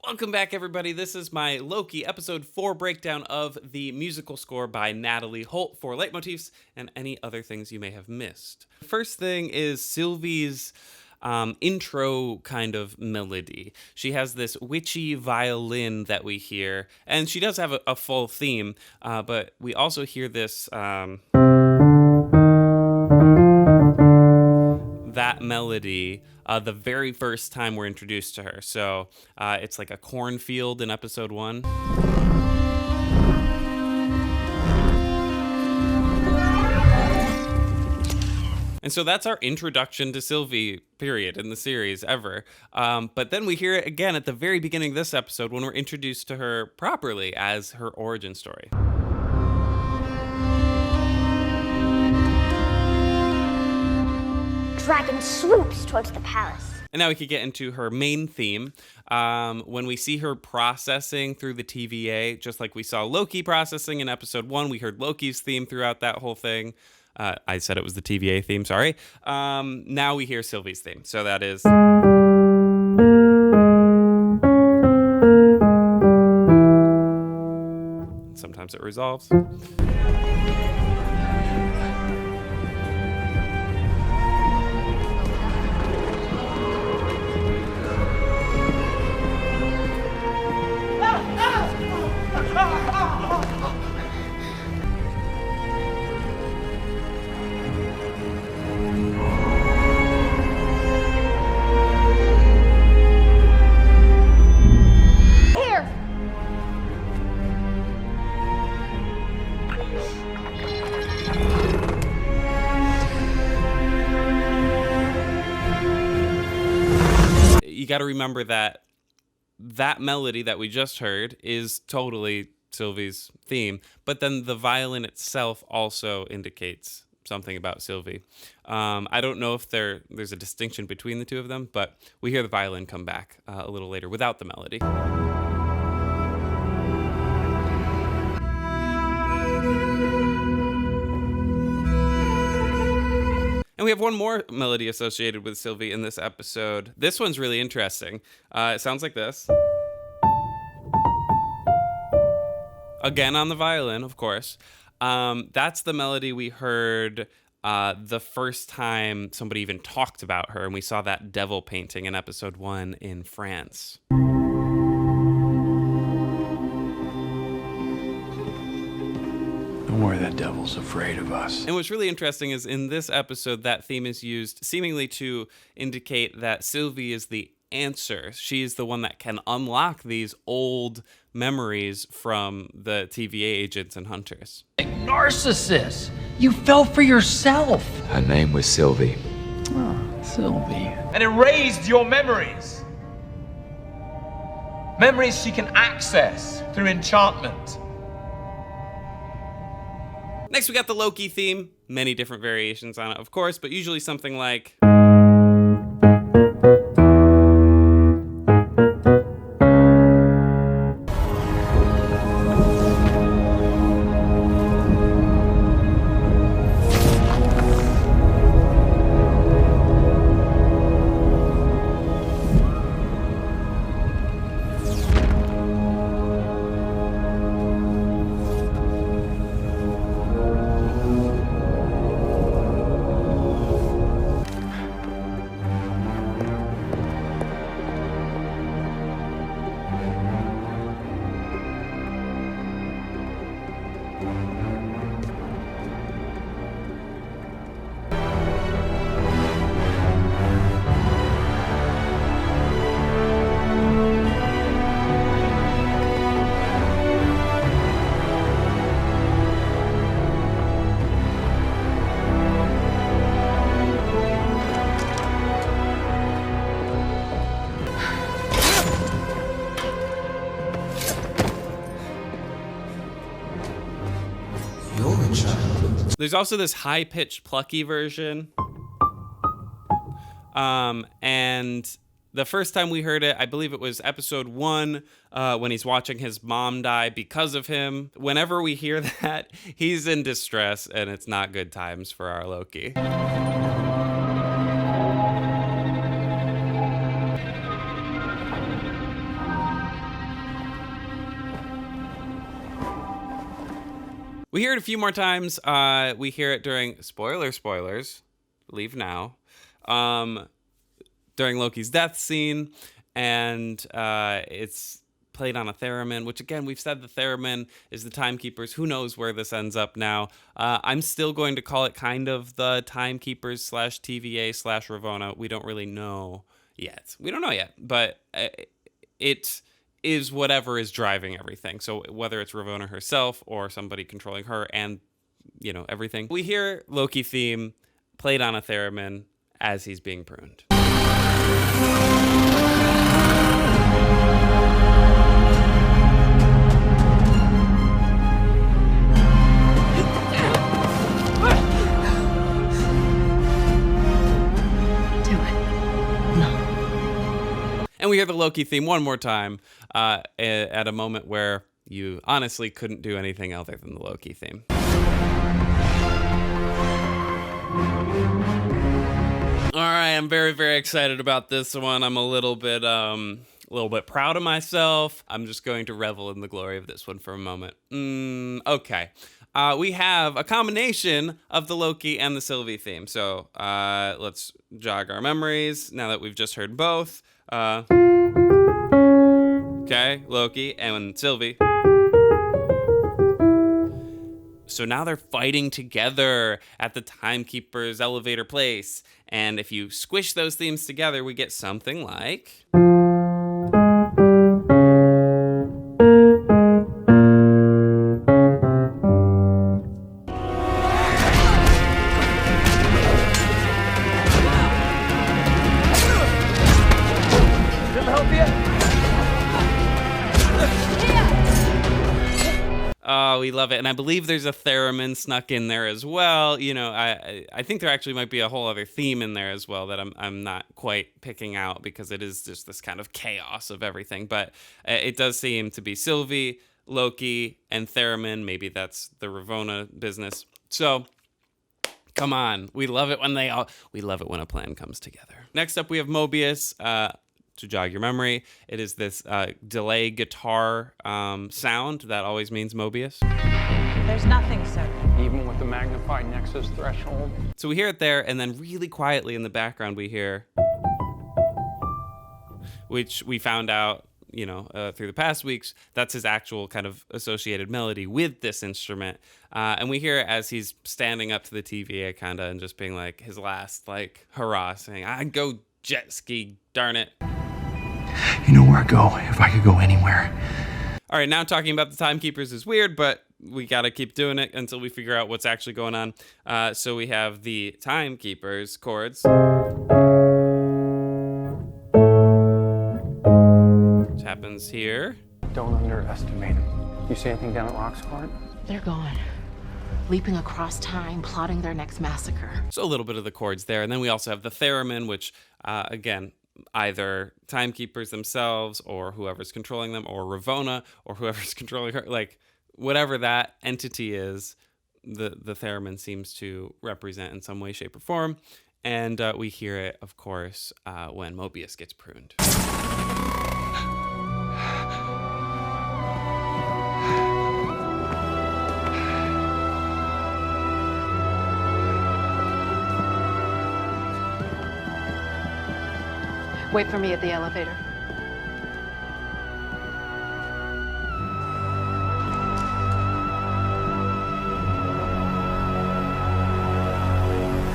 Welcome back, everybody. This is my Loki episode 4 breakdown of the musical score by Natalie Holt for Leitmotifs and any other things you may have missed. First thing is Sylvie's intro kind of melody. She has this witchy violin that we hear, and she does have a full theme, but we also hear this that melody the very first time we're introduced to her. So it's like a cornfield in episode 1. And so that's our introduction to Sylvie, period, in the series ever. But then we hear it again at the very beginning of this episode when we're introduced to her properly as her origin story. Dragon swoops towards the palace. And now we could get into her main theme. When we see her processing through the TVA, just like we saw Loki processing in episode 1, we heard Loki's theme throughout that whole thing. I said it was the TVA theme, sorry. Now we hear Sylvie's theme. So that is... Sometimes it resolves. You got to remember that melody that we just heard is totally Sylvie's theme, but then the violin itself also indicates something about Sylvie. I don't know if there's a distinction between the two of them, but we hear the violin come back a little later without the melody. And we have one more melody associated with Sylvie in this episode. This one's really interesting. It sounds like this. Again on the violin, of course. That's the melody we heard the first time somebody even talked about her, and we saw that devil painting in episode 1 in France. Don't worry, that devil's afraid of us. And what's really interesting is in this episode, that theme is used seemingly to indicate that Sylvie is the answer. She is the one that can unlock these old memories from the TVA agents and hunters. Narcissus! You fell for yourself! Her name was Sylvie. Oh, Sylvie. And erased your memories. Memories she can access through enchantment. Next, we got the Loki theme. Many different variations on it, of course, but usually something like... There's also this high-pitched, plucky version. And the first time we heard it, I believe it was episode 1, when he's watching his mom die because of him. Whenever we hear that, he's in distress, and it's not good times for our Loki. We hear it a few more times. We hear it during spoilers, leave now. During Loki's death scene, and it's played on a theremin, which again, we've said the theremin is the Timekeepers. Who knows where this ends up now? I'm still going to call it kind of the Timekeepers / TVA / Ravonna. We don't really know yet. We don't know yet, but it is whatever is driving everything. So whether it's Ravonna herself or somebody controlling her and, everything. We hear Loki theme played on a theremin as he's being pruned. And we hear the Loki theme one more time at a moment where you honestly couldn't do anything other than the Loki theme. All right, I'm very, very excited about this one. I'm a little bit proud of myself. I'm just going to revel in the glory of this one for a moment. Okay. We have a combination of the Loki and the Sylvie theme. So let's jog our memories now that we've just heard both. Okay, Loki and Sylvie. So now they're fighting together at the Timekeepers elevator place. And if you squish those themes together, we get something like... Oh, we love it. And I believe there's a theremin snuck in there as well. I think there actually might be a whole other theme in there as well that I'm not quite picking out because it is just this kind of chaos of everything. But it does seem to be Sylvie, Loki, and theremin. Maybe that's the Ravonna business. So come on. We love it when a plan comes together. Next up, we have Mobius. To jog your memory, it is this delay guitar sound that always means Mobius. There's nothing, sir. Even with the magnified nexus threshold. So we hear it there, and then really quietly in the background we hear, which we found out, through the past weeks, that's his actual kind of associated melody with this instrument. And we hear it as he's standing up to the TVA kind of and just being like his last hurrah, saying, "I'd go jet ski, darn it." You know where I go if I could go anywhere. All right, now talking about the Timekeepers is weird, but we got to keep doing it until we figure out what's actually going on. So we have the Timekeepers chords, which happens here. Don't underestimate them. You see anything down at Rock's Court? They're gone. Leaping across time, plotting their next massacre. So a little bit of the chords there. And then we also have the theremin, which, again, either Timekeepers themselves or whoever's controlling them or Ravonna or whoever's controlling her, whatever that entity is, the theremin seems to represent in some way, shape, or form. And we hear it, of course, when Mobius gets pruned. Wait for me at the elevator.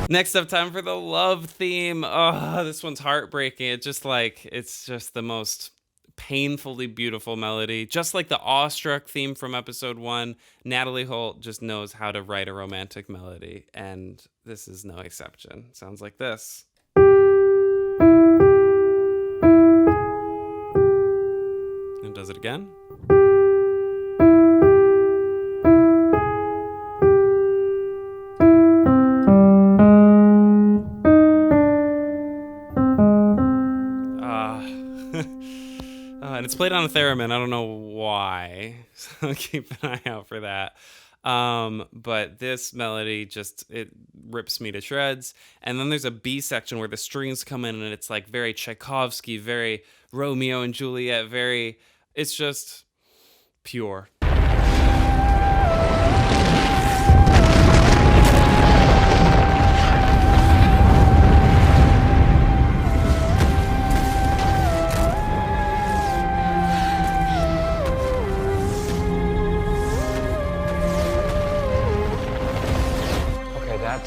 Next up, time for the love theme. Oh, this one's heartbreaking. It's just the most painfully beautiful melody. Just like the awestruck theme from episode 1, Natalie Holt just knows how to write a romantic melody, and this is no exception. Sounds like this. And does it again. And it's played on a theremin. I don't know why, so keep an eye out for that. But this melody it rips me to shreds. And then there's a B section where the strings come in, and it's very Tchaikovsky, very Romeo and Juliet, it's just pure.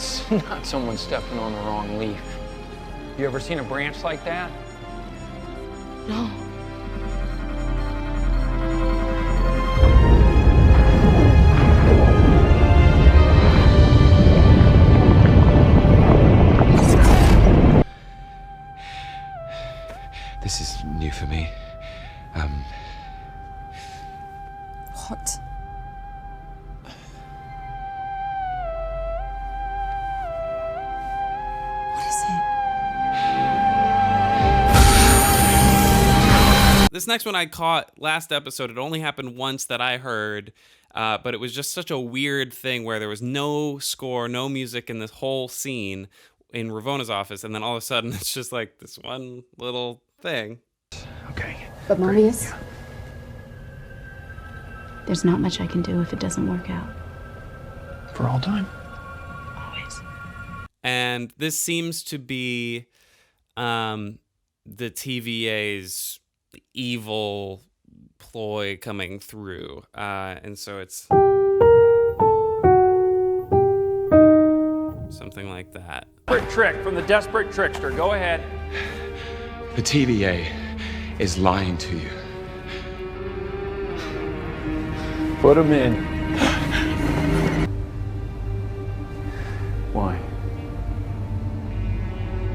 It's not someone stepping on the wrong leaf. You ever seen a branch like that? No. This is new for me. What? What is it? This next one I caught last episode. It only happened once that I heard, but it was just such a weird thing where there was no score, no music in this whole scene in Ravona's office, and then all of a sudden it's just like this one little thing. Okay. But Mobius, there's not much I can do if it doesn't work out. For all time? Always. And this seems to be the TVA's evil ploy coming through. And so it's something like that. Desperate trick from the desperate trickster. Go ahead. The TVA is lying to you. Put him in. Why?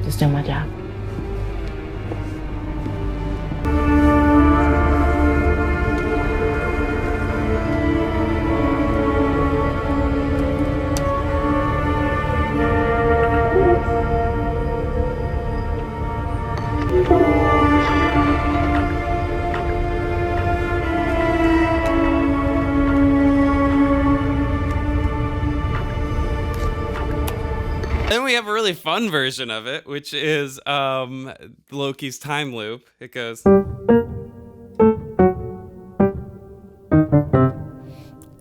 Just do my job. Then we have a really fun version of it, which is Loki's time loop. It goes.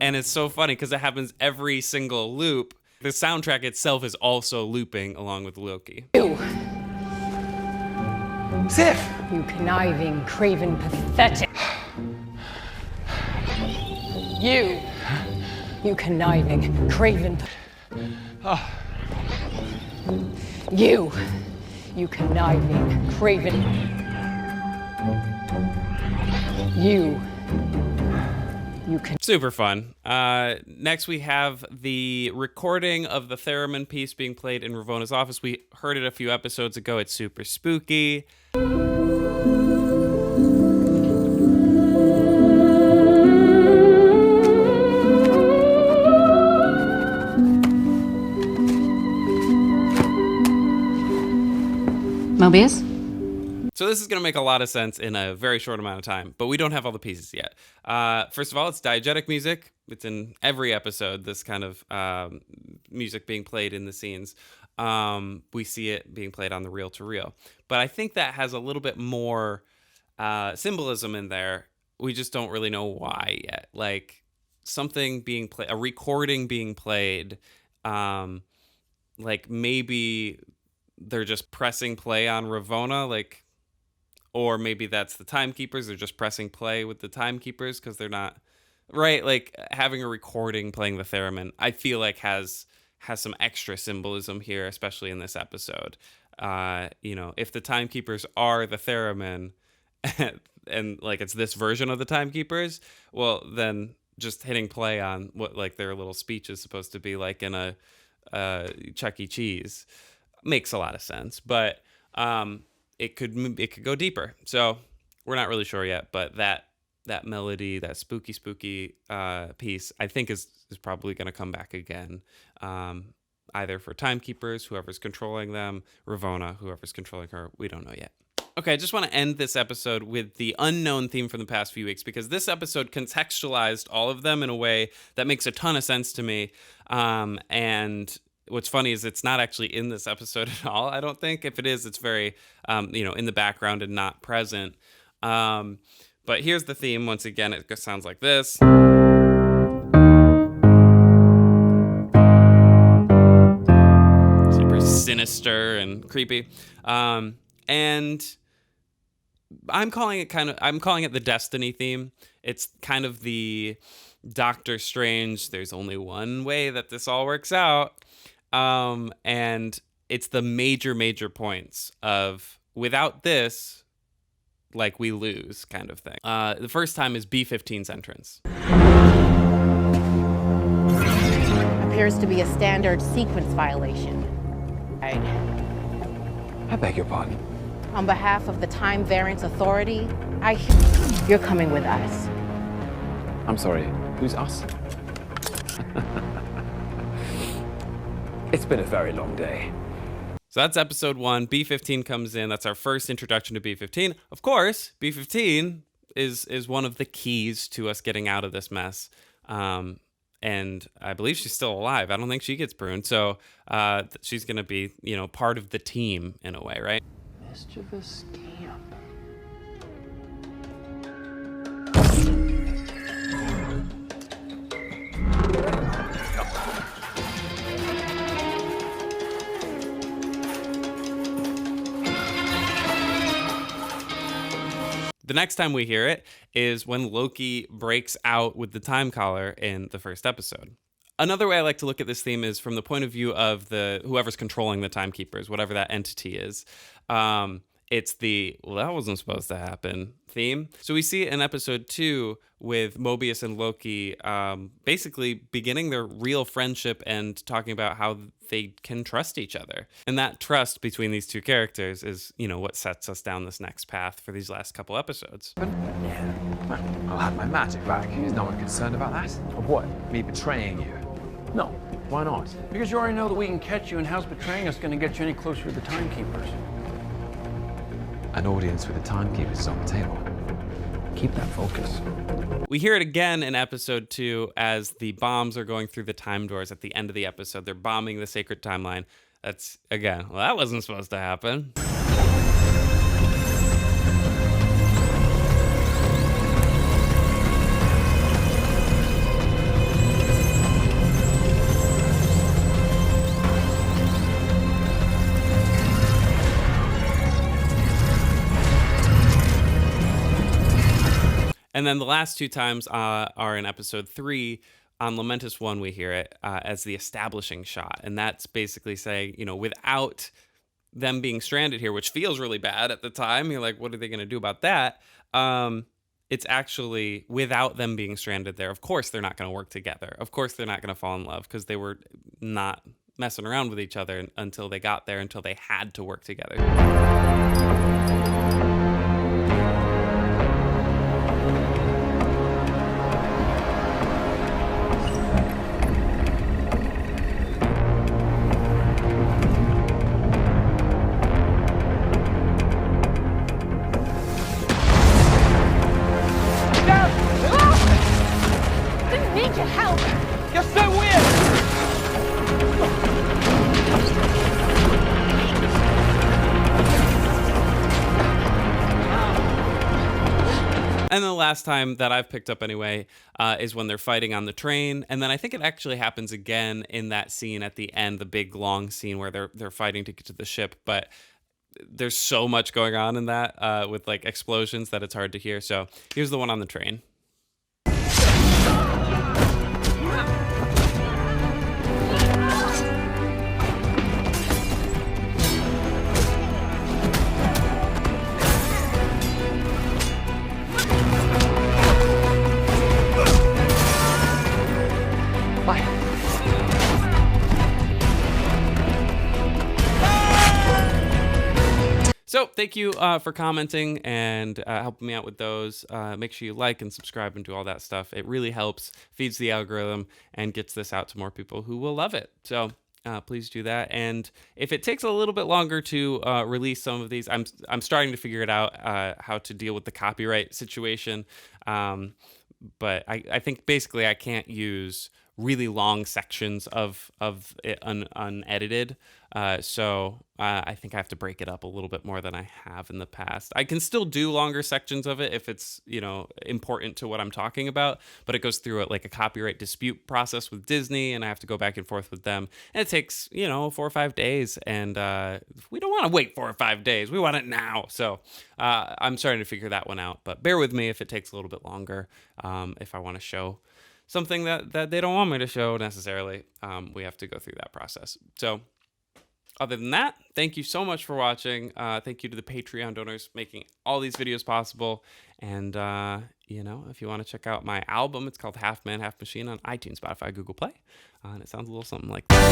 And it's so funny because it happens every single loop. The soundtrack itself is also looping along with Loki. You, Sif! you conniving, craven, pathetic. You conniving, craven. You conniving, craven. You can. Super fun. Next, we have the recording of the theremin piece being played in Ravona's office. We heard it a few episodes ago. It's super spooky. Mobius? So this is going to make a lot of sense in a very short amount of time, but we don't have all the pieces yet. First of all, it's diegetic music. It's in every episode, this kind of music being played in the scenes. We see it being played on the reel-to-reel. But I think that has a little bit more symbolism in there. We just don't really know why yet. Like something being played, a recording being played, like maybe they're just pressing play on Ravona, like, or maybe that's the Timekeepers. They're just pressing play with the Timekeepers because they're not right. Like having a recording playing the theremin, I feel like has some extra symbolism here, especially in this episode. If the Timekeepers are the theremin, and like it's this version of the Timekeepers, well, then just hitting play on what like their little speech is supposed to be like in a Chuck E. Cheese makes a lot of sense, but it could go deeper. So we're not really sure yet, but that melody, that spooky piece, I think is probably going to come back again, either for Timekeepers, whoever's controlling them, Ravona, whoever's controlling her. We don't know yet. Okay, I just want to end this episode with the unknown theme from the past few weeks, because this episode contextualized all of them in a way that makes a ton of sense to me. And what's funny is it's not actually in this episode at all, I don't think. If it is, it's very, in the background and not present. But here's the theme. Once again, it sounds like this. Super sinister and creepy. And I'm calling it the Destiny theme. It's kind of the Doctor Strange, there's only one way that this all works out. And it's the major points of without this, like, we lose kind of thing. The first time is B-15's entrance. Appears to be a standard sequence violation. I beg your pardon. On behalf of the Time Variance Authority, you're coming with us. I'm sorry, who's us? It's been a very long day. So that's episode 1. B-15 comes in. That's our first introduction to B-15. Of course, B-15 is one of the keys to us getting out of this mess. And I believe she's still alive. I don't think she gets pruned. So she's going to be, part of the team in a way, right? Mischievous camp. The next time we hear it is when Loki breaks out with the time collar in the first episode. Another way I like to look at this theme is from the point of view of whoever's controlling the Timekeepers, whatever that entity is. It's the, well, that wasn't supposed to happen theme. So we see in episode 2 with Mobius and Loki basically beginning their real friendship and talking about how they can trust each other. And that trust between these two characters is, what sets us down this next path for these last couple episodes. Yeah. Well, I'll have my magic back. Is no one concerned about that? Of what? Me betraying you? No. Why not? Because you already know that we can catch you, and how's betraying us going to get you any closer to the Timekeepers? An audience with the Timekeepers is on the table. Keep that focus. We hear it again in episode 2 as the bombs are going through the time doors at the end of the episode. They're bombing the sacred timeline. That's, again, well, that wasn't supposed to happen. And then the last 2 times are in episode 3. On Lamentis 1, we hear it as the establishing shot. And that's basically saying, without them being stranded here, which feels really bad at the time, you're like, what are they going to do about that? It's actually without them being stranded there. Of course, they're not going to work together. Of course, they're not going to fall in love because they were not messing around with each other until they got there, until they had to work together. And the last time that I've picked up anyway is when they're fighting on the train. And then I think it actually happens again in that scene at the end, the big long scene where they're fighting to get to the ship. But there's so much going on in that with like explosions that it's hard to hear. So here's the one on the train. So thank you for commenting and helping me out with those. Make sure you like and subscribe and do all that stuff. It really helps, feeds the algorithm, and gets this out to more people who will love it. So please do that. And if it takes a little bit longer to release some of these, I'm starting to figure it out how to deal with the copyright situation. But I think basically I can't use really long sections of it unedited. So I think I have to break it up a little bit more than I have in the past. I can still do longer sections of it if it's, important to what I'm talking about, but it goes through like a copyright dispute process with Disney, and I have to go back and forth with them. And it takes, 4 or 5 days, and we don't want to wait 4 or 5 days. We want it now. So I'm starting to figure that one out, but bear with me if it takes a little bit longer, if I want to show something that they don't want me to show necessarily, we have to go through that process. So other than that, thank you so much for watching. Thank you to the Patreon donors making all these videos possible. And, if you want to check out my album, it's called Half Man, Half Machine on iTunes, Spotify, Google Play. And it sounds a little something like that.